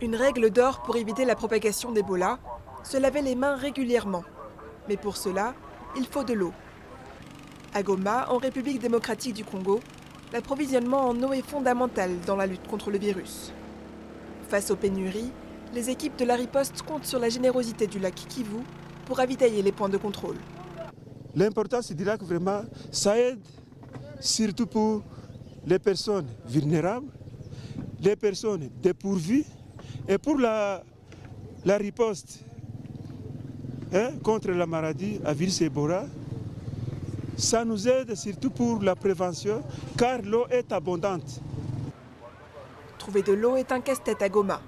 Une règle d'or pour éviter la propagation d'Ebola, se laver les mains régulièrement. Mais pour cela, il faut de l'eau. À Goma, en République démocratique du Congo, l'approvisionnement en eau est fondamental dans la lutte contre le virus. Face aux pénuries, les équipes de la riposte comptent sur la générosité du lac Kivu pour ravitailler les points de contrôle. L'importance du lac, vraiment, ça aide surtout pour les personnes vulnérables, les personnes dépourvues et pour la riposte contre la maladie à virus Ebola. Ça nous aide surtout pour la prévention car l'eau est abondante. Trouver de l'eau est un casse-tête à Goma.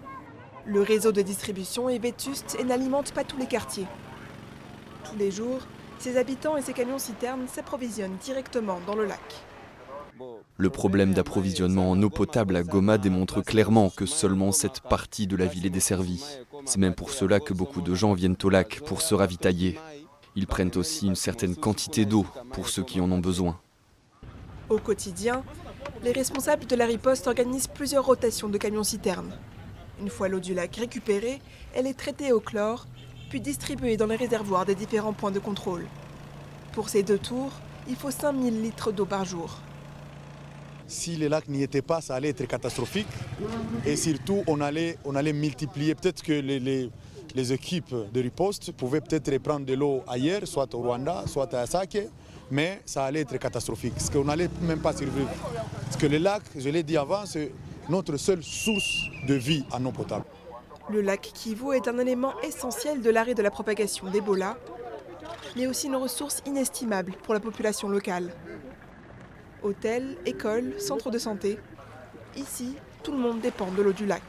Le réseau de distribution est vétuste et n'alimente pas tous les quartiers. Tous les jours, ses habitants et ses camions-citernes s'approvisionnent directement dans le lac. Le problème d'approvisionnement en eau potable à Goma démontre clairement que seulement cette partie de la ville est desservie. C'est même pour cela que beaucoup de gens viennent au lac pour se ravitailler. Ils prennent aussi une certaine quantité d'eau pour ceux qui en ont besoin. Au quotidien, les responsables de la riposte organisent plusieurs rotations de camions-citernes. Une fois l'eau du lac récupérée, elle est traitée au chlore, puis distribuée dans les réservoirs des différents points de contrôle. Pour ces 2 tours, il faut 5000 litres d'eau par jour. Si les lacs n'y étaient pas, ça allait être catastrophique. Et surtout, on allait multiplier. Peut-être que les équipes de riposte pouvaient peut-être prendre de l'eau ailleurs, soit au Rwanda, soit à Sake, mais ça allait être catastrophique. Parce qu'on n'allait même pas survivre. Parce que le lac, je l'ai dit avant, c'est notre seule source de vie en eau potable. Le lac Kivu est un élément essentiel de l'arrêt de la propagation d'Ebola, mais aussi une ressource inestimable pour la population locale. Hôtels, écoles, centres de santé. Ici, tout le monde dépend de l'eau du lac.